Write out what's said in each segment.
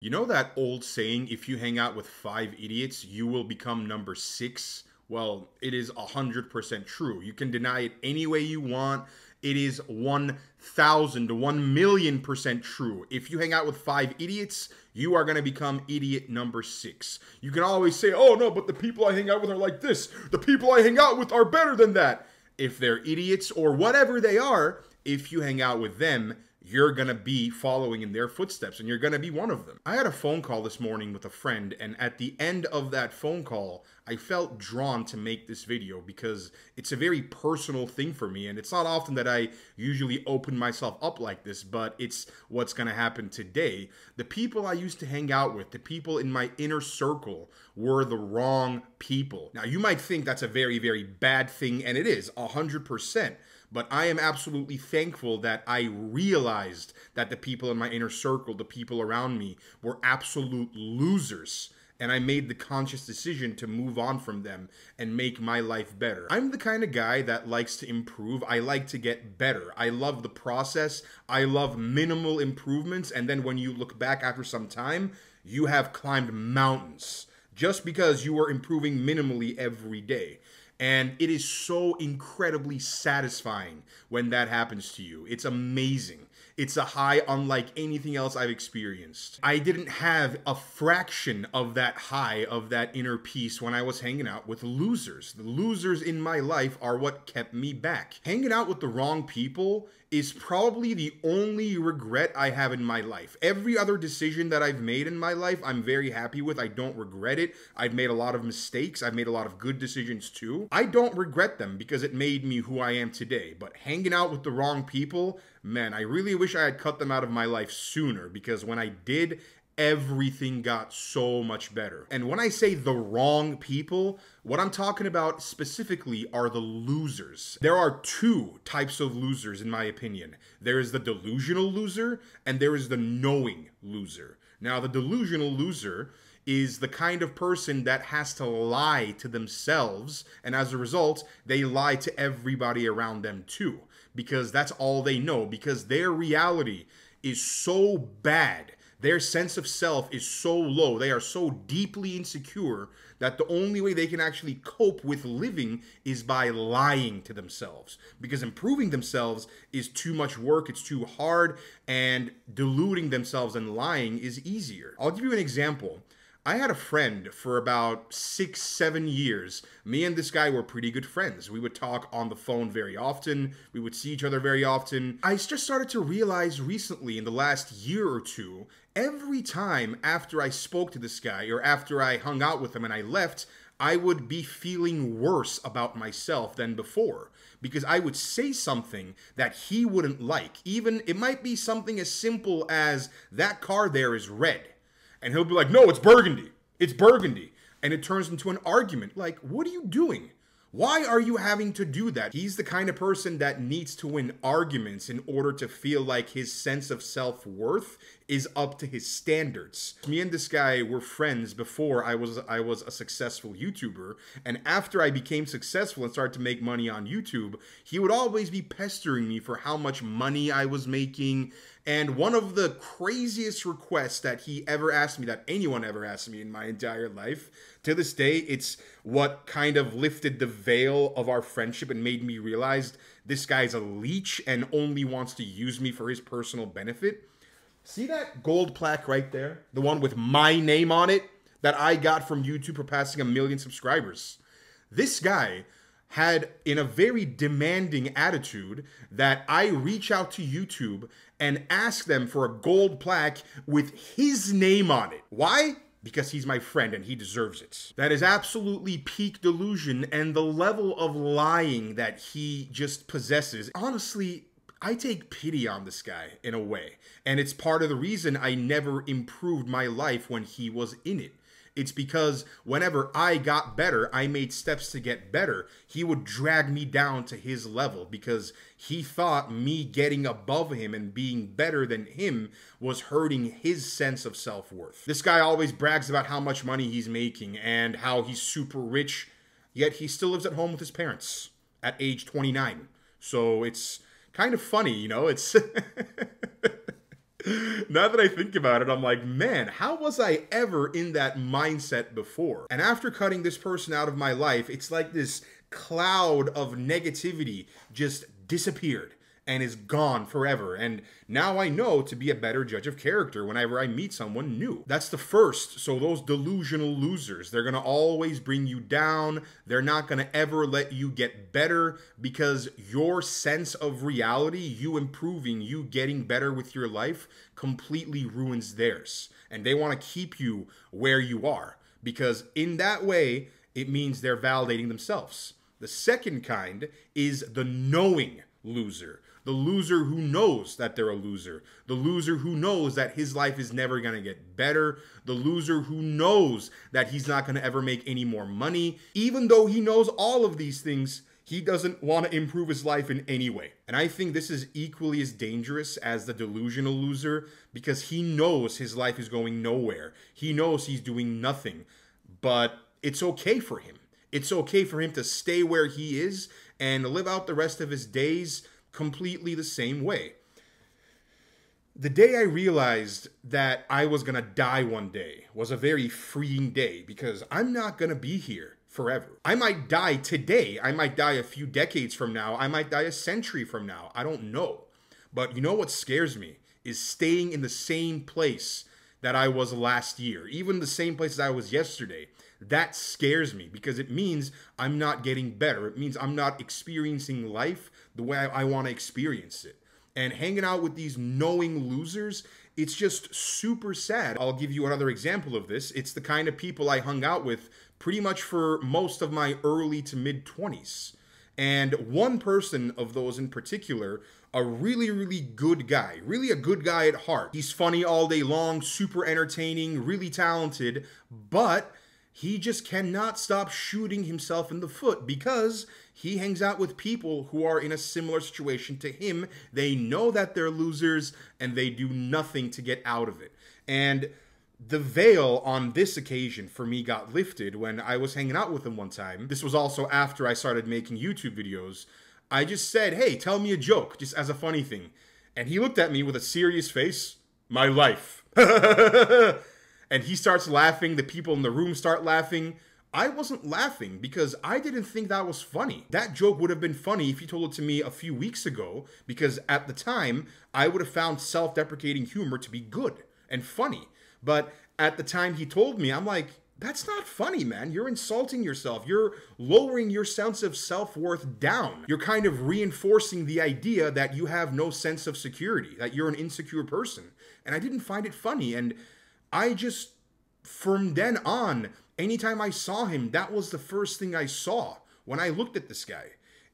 You know that old saying, if you hang out with five idiots, you will become number six? Well, it is 100% true. You can deny it any way you want. It is 1,000 to 1,000,000% true. If you hang out with five idiots, you are going to become idiot number six. You can always say, oh no, but the people I hang out with are like this. The people I hang out with are better than that. If they're idiots or whatever they are, if you hang out with them, you're going to be following in their footsteps and you're going to be one of them. I had a phone call this morning with a friend, and at the end of that phone call, I felt drawn to make this video because it's a very personal thing for me, and it's not often that I usually open myself up like this, but it's what's going to happen today. The people I used to hang out with, the people in my inner circle, were the wrong people. Now, you might think that's a very, very bad thing, and it is, 100%. But I am absolutely thankful that I realized that the people in my inner circle, the people around me, were absolute losers. And I made the conscious decision to move on from them and make my life better. I'm the kind of guy that likes to improve. I like to get better. I love the process. I love minimal improvements. And then when you look back after some time, you have climbed mountains just because you are improving minimally every day. And it is so incredibly satisfying when that happens to you. It's amazing. It's a high unlike anything else I've experienced. I didn't have a fraction of that high, of that inner peace, when I was hanging out with losers. The losers in my life are what kept me back. Hanging out with the wrong people is probably the only regret I have in my life. Every other decision that I've made in my life, I'm very happy with. I don't regret it. I've made a lot of mistakes. I've made a lot of good decisions too. I don't regret them because it made me who I am today. But hanging out with the wrong people, man, I really wish I had cut them out of my life sooner, because when I did, everything got so much better. And when I say the wrong people, what I'm talking about specifically are the losers. There are two types of losers, in my opinion. There is the delusional loser, and there is the knowing loser. Now, the delusional loser is the kind of person that has to lie to themselves, and as a result, they lie to everybody around them too, because that's all they know, because their reality is so bad. Their sense of self is so low. They are so deeply insecure that the only way they can actually cope with living is by lying to themselves. Because improving themselves is too much work, it's too hard, and deluding themselves and lying is easier. I'll give you an example. I had a friend for about 6, 7 years. Me and this guy were pretty good friends. We would talk on the phone very often. We would see each other very often. I just started to realize recently, in the last year or two, every time after I spoke to this guy or after I hung out with him and I left, I would be feeling worse about myself than before, because I would say something that he wouldn't like. Even, it might be something as simple as, that car there is red. And he'll be like, no, it's burgundy. It's burgundy. And it turns into an argument. Like, what are you doing? Why are you having to do that? He's the kind of person that needs to win arguments in order to feel like his sense of self-worth is up to his standards. Me and this guy were friends before I was a successful YouTuber, and after I became successful and started to make money on YouTube, he would always be pestering me for how much money I was making. And one of the craziest requests that he ever asked me, that anyone ever asked me in my entire life, to this day, it's what kind of lifted the veil of our friendship and made me realize this guy's a leech and only wants to use me for his personal benefit. See that gold plaque right there? The one with my name on it that I got from YouTube for passing 1 million subscribers. This guy had, in a very demanding attitude, that I reach out to YouTube and ask them for a gold plaque with his name on it. Why? Because he's my friend and he deserves it. That is absolutely peak delusion, and the level of lying that he just possesses. Honestly, I take pity on this guy in a way, and it's part of the reason I never improved my life when he was in it. It's because whenever I got better, I made steps to get better, he would drag me down to his level because he thought me getting above him and being better than him was hurting his sense of self-worth. This guy always brags about how much money he's making and how he's super rich, yet he still lives at home with his parents at age 29. So it's kind of funny, you know, it's Now that I think about it, I'm like, man, how was I ever in that mindset before? And after cutting this person out of my life, it's like this cloud of negativity just disappeared and is gone forever. And now I know to be a better judge of character whenever I meet someone new. That's the first. So those delusional losers, they're gonna always bring you down. They're not gonna ever let you get better because your sense of reality, you improving, you getting better with your life, completely ruins theirs. And they wanna keep you where you are because in that way, it means they're validating themselves. The second kind is the knowing loser. The loser who knows that they're a loser. The loser who knows that his life is never going to get better. The loser who knows that he's not going to ever make any more money. Even though he knows all of these things, he doesn't want to improve his life in any way. And I think this is equally as dangerous as the delusional loser because he knows his life is going nowhere. He knows he's doing nothing. But it's okay for him. It's okay for him to stay where he is and live out the rest of his days completely the same way. The day I realized that I was gonna die one day was a very freeing day because I'm not gonna be here forever. I might die today. I might die a few decades from now. I might die a century from now. I don't know. But you know what scares me is staying in the same place that I was last year, even the same place as I was yesterday. That scares me because it means I'm not getting better. It means I'm not experiencing life the way I want to experience it. And hanging out with these knowing losers, it's just super sad. I'll give you another example of this. It's the kind of people I hung out with pretty much for most of my early to mid 20s. And one person of those in particular, a really, really good guy, really a good guy at heart. He's funny all day long, super entertaining, really talented, but he just cannot stop shooting himself in the foot because he hangs out with people who are in a similar situation to him. They know that they're losers and they do nothing to get out of it. And the veil on this occasion for me got lifted when I was hanging out with him one time. This was also after I started making YouTube videos. I just said, hey, tell me a joke, just as a funny thing. And he looked at me with a serious face. My life. And he starts laughing. The people in the room start laughing. I wasn't laughing because I didn't think that was funny. That joke would have been funny if he told it to me a few weeks ago because at the time, I would have found self-deprecating humor to be good and funny. But at the time he told me, I'm like, that's not funny, man. You're insulting yourself. You're lowering your sense of self-worth down. You're kind of reinforcing the idea that you have no sense of security, that you're an insecure person. And I didn't find it funny. And I just, from then on, anytime I saw him, that was the first thing I saw when I looked at this guy.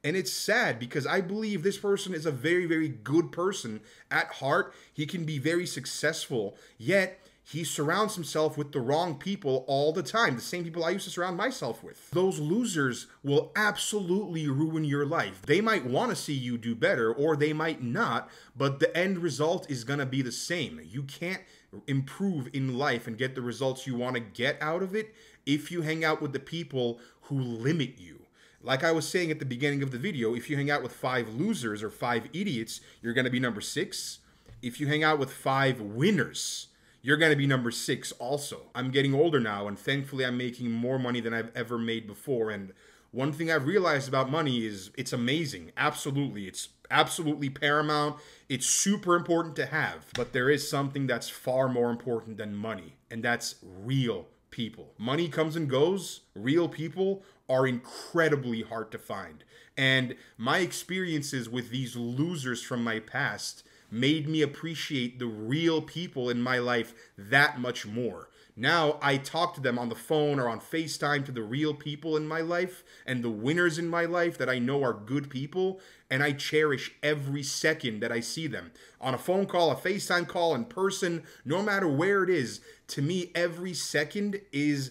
And it's sad because I believe this person is a very, very good person at heart. He can be very successful, yet he surrounds himself with the wrong people all the time. The same people I used to surround myself with. Those losers will absolutely ruin your life. They might want to see you do better or they might not, but the end result is going to be the same. You can't improve in life and get the results you want to get out of it if you hang out with the people who limit you. Like I was saying at the beginning of the video, if you hang out with 5 losers or 5 idiots, you're going to be number 6. If you hang out with 5 winners, you're going to be number 6 also. I'm getting older now, and thankfully I'm making more money than I've ever made before. And one thing I've realized about money is it's amazing. Absolutely. It's absolutely paramount. It's super important to have. But there is something that's far more important than money, and that's real people. Money comes and goes. Real people are incredibly hard to find. And my experiences with these losers from my past made me appreciate the real people in my life that much more. Now I talk to them on the phone or on FaceTime to the real people in my life and the winners in my life that I know are good people, and I cherish every second that I see them. On a phone call, a FaceTime call, in person, no matter where it is, to me every second is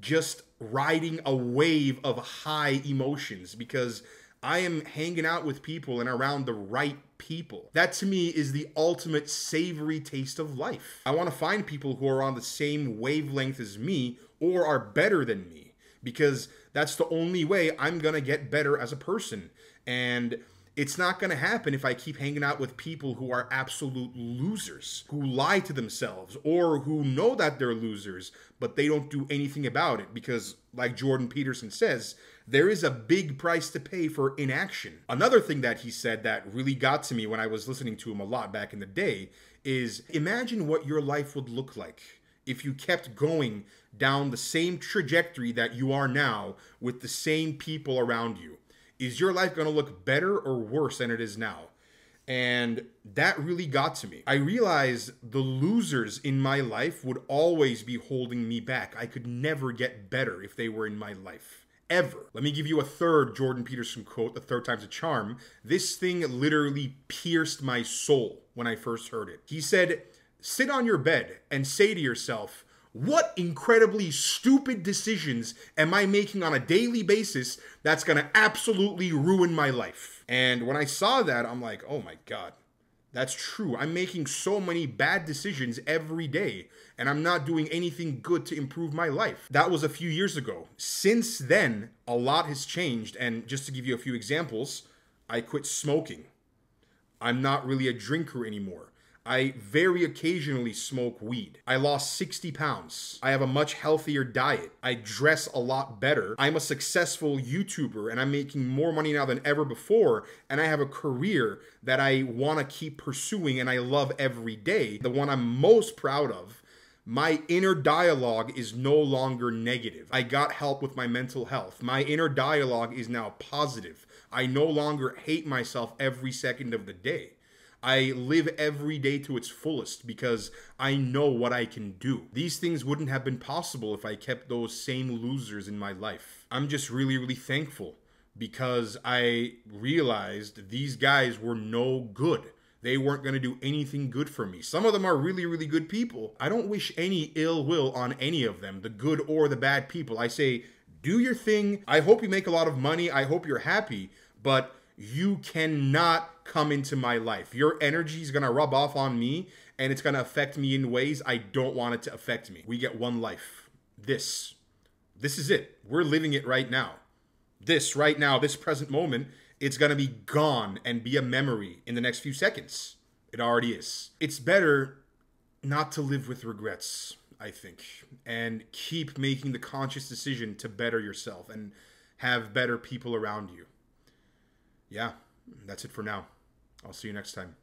just riding a wave of high emotions because I am hanging out with people and around the right people. That to me is the ultimate savory taste of life. I want to find people who are on the same wavelength as me or are better than me because that's the only way I'm gonna get better as a person. And It's not going to happen if I keep hanging out with people who are absolute losers, who lie to themselves, or who know that they're losers, but they don't do anything about it because, like Jordan Peterson says, there is a big price to pay for inaction. Another thing that he said that really got to me when I was listening to him a lot back in the day is, imagine what your life would look like if you kept going down the same trajectory that you are now with the same people around you. Is your life going to look better or worse than it is now? And that really got to me. I realized the losers in my life would always be holding me back. I could never get better if they were in my life. Ever. Let me give you a third Jordan Peterson quote, the third time's a charm. This thing literally pierced my soul when I first heard it. He said, sit on your bed and say to yourself, what incredibly stupid decisions am I making on a daily basis that's going to absolutely ruin my life? And when I saw that, I'm like, oh my God, that's true. I'm making so many bad decisions every day, and I'm not doing anything good to improve my life. That was a few years ago. Since then, a lot has changed, and just to give you a few examples, I quit smoking. I'm not really a drinker anymore. I very occasionally smoke weed. I lost 60 pounds. I have a much healthier diet. I dress a lot better. I'm a successful YouTuber and I'm making more money now than ever before. And I have a career that I want to keep pursuing and I love every day. The one I'm most proud of, my inner dialogue is no longer negative. I got help with my mental health. My inner dialogue is now positive. I no longer hate myself every second of the day. I live every day to its fullest because I know what I can do. These things wouldn't have been possible if I kept those same losers in my life. I'm just really, really thankful because I realized these guys were no good. They weren't going to do anything good for me. Some of them are really, really good people. I don't wish any ill will on any of them, the good or the bad people. I say, do your thing. I hope you make a lot of money. I hope you're happy, but you cannot come into my life. Your energy is going to rub off on me and it's going to affect me in ways I don't want it to affect me. We get one life. This is it. We're living it right now. This right now, this present moment, it's going to be gone and be a memory in the next few seconds. It already is. It's better not to live with regrets, I think, and keep making the conscious decision to better yourself and have better people around you. Yeah, that's it for now. I'll see you next time.